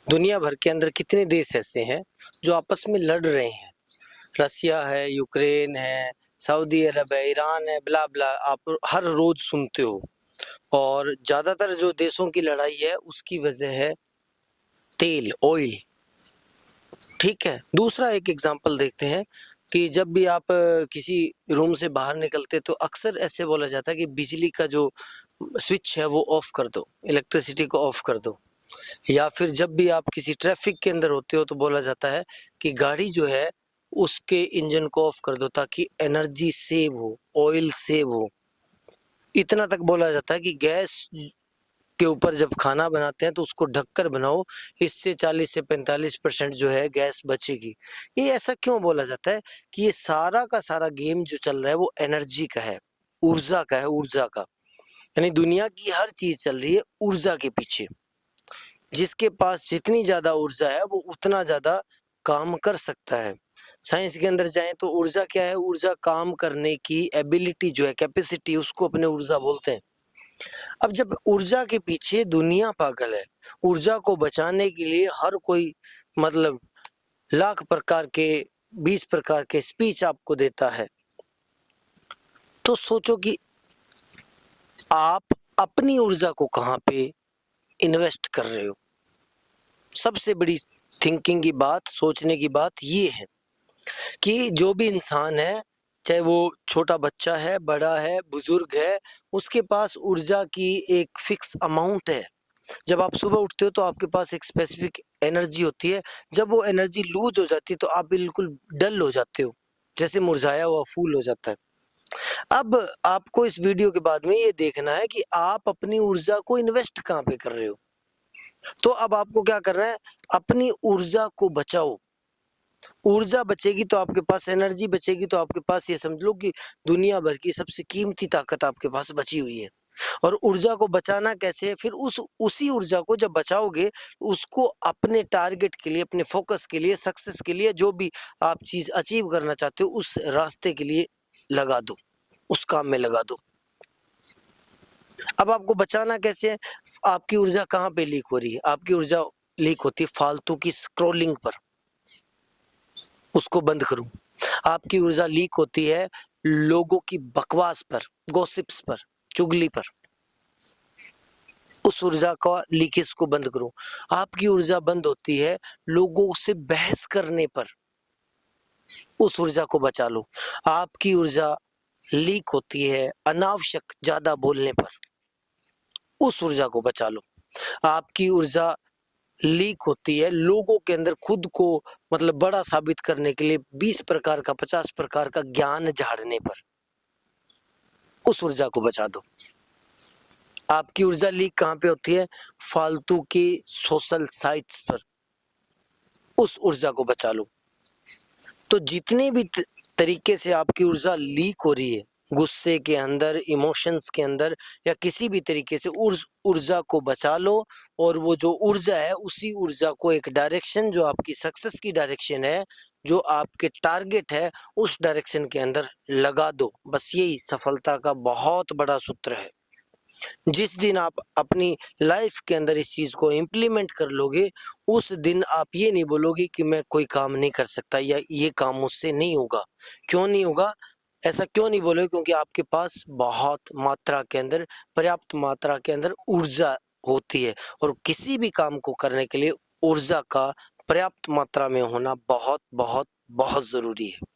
दुनिया भर के अंदर कितने देश ऐसे हैं जो आपस में लड़ रहे हैं। रसिया है, यूक्रेन है, सऊदी अरब है, ईरान है, ब्ला ब्ला, आप हर रोज सुनते हो। और ज्यादातर जो देशों की लड़ाई है उसकी वजह है तेल, ऑयल। ठीक है, दूसरा एक एग्जांपल देखते हैं कि जब भी आप किसी रूम से बाहर निकलते तो अक्सर ऐसे बोला जाता है कि बिजली का जो स्विच है वो ऑफ कर दो, इलेक्ट्रिसिटी को ऑफ कर दो। या फिर जब भी आप किसी ट्रैफिक के अंदर होते हो तो बोला जाता है कि गाड़ी जो है उसके इंजन को ऑफ कर दो ताकि एनर्जी सेव हो, ऑयल सेव हो। इतना तक बोला जाता है कि गैस के ऊपर जब खाना बनाते हैं तो उसको ढककर बनाओ, इससे 40 से 45% जो है गैस बचेगी। ये ऐसा क्यों बोला जाता है कि ये सारा का सारा गेम जो चल रहा है वो एनर्जी का है, ऊर्जा का है, ऊर्जा का। यानी दुनिया की हर चीज चल रही है ऊर्जा के पीछे। जिसके पास जितनी ज्यादा ऊर्जा है वो उतना ज्यादा काम कर सकता है। साइंस के अंदर जाएं तो ऊर्जा क्या है? ऊर्जा काम करने की एबिलिटी जो है, कैपेसिटी, उसको अपने ऊर्जा बोलते हैं। अब जब ऊर्जा के पीछे दुनिया पागल है, ऊर्जा को बचाने के लिए हर कोई मतलब लाख प्रकार के, 20 प्रकार के स्पीच आपको देता है, तो सोचो कि आप अपनी ऊर्जा को कहाँ पे इन्वेस्ट कर रहे हो। सबसे बड़ी थिंकिंग की बात, सोचने की बात ये है कि जो भी इंसान है, चाहे वो छोटा बच्चा है, बड़ा है, बुजुर्ग है, उसके पास ऊर्जा की एक फिक्स अमाउंट है। जब आप सुबह उठते हो तो आपके पास एक स्पेसिफिक एनर्जी होती है। जब वो एनर्जी लूज हो जाती है तो आप बिल्कुल डल हो जाते हो, जैसे मुरझाया हुआ फूल हो जाता है। अब आपको इस वीडियो के बाद में ये देखना है कि आप अपनी ऊर्जा को इन्वेस्ट कहाँ पे कर रहे हो। तो अब आपको क्या करना है? अपनी ऊर्जा को बचाओ। ऊर्जा बचेगी तो आपके पास एनर्जी बचेगी, तो आपके पास ये समझ लो कि दुनिया भर की सबसे कीमती ताकत आपके पास बची हुई है। और ऊर्जा को बचाना कैसे है? फिर उसी ऊर्जा को जब बचाओगे, उसको अपने टारगेट के लिए, अपने फोकस के लिए, सक्सेस के लिए, जो भी आप चीज अचीव करना चाहते हो उस रास्ते के लिए लगा दो, उस काम में लगा दो। अब आपको बचाना कैसे है? आपकी ऊर्जा कहाँ पे लीक हो रही है? आपकी ऊर्जा लीक होती है फालतू की स्क्रॉलिंग पर, उसको बंद करूं। आपकी ऊर्जा लीक होती है लोगों की बकवास पर, गॉसिप्स पर, चुगली पर, उस ऊर्जा का लीकेज को बंद करो। आपकी ऊर्जा बंद होती है लोगों से बहस करने पर, उस ऊर्जा को बचा लो। आपकी ऊर्जा लीक होती है अनावश्यक ज्यादा बोलने पर, उस ऊर्जा को बचा लो। आपकी ऊर्जा लीक होती है लोगों के अंदर खुद को मतलब बड़ा साबित करने के लिए 20 प्रकार का, 50 प्रकार का ज्ञान झाड़ने पर, उस ऊर्जा को बचा दो। आपकी ऊर्जा लीक कहाँ पे होती है? फालतू की सोशल साइट्स पर, उस ऊर्जा को बचा लो। तो जितने भी तरीके से आपकी ऊर्जा लीक हो रही है, गुस्से के अंदर, इमोशंस के अंदर, या किसी भी तरीके से, ऊर्जा को बचा लो। और वो जो ऊर्जा है उसी ऊर्जा को एक डायरेक्शन, जो आपकी सक्सेस की डायरेक्शन है, जो आपके टारगेट है, उस डायरेक्शन के अंदर लगा दो। बस यही सफलता का बहुत बड़ा सूत्र है। जिस दिन आप अपनी लाइफ के अंदर इस चीज को इम्प्लीमेंट कर लोगे, उस दिन आप ये नहीं बोलोगे कि मैं कोई काम नहीं कर सकता या ये काम मुझसे नहीं होगा। क्यों नहीं होगा? ऐसा क्यों नहीं बोलोगे? क्योंकि आपके पास बहुत मात्रा के अंदर, पर्याप्त मात्रा के अंदर ऊर्जा होती है। और किसी भी काम को करने के लिए ऊर्जा का पर्याप्त मात्रा में होना बहुत बहुत बहुत जरूरी है।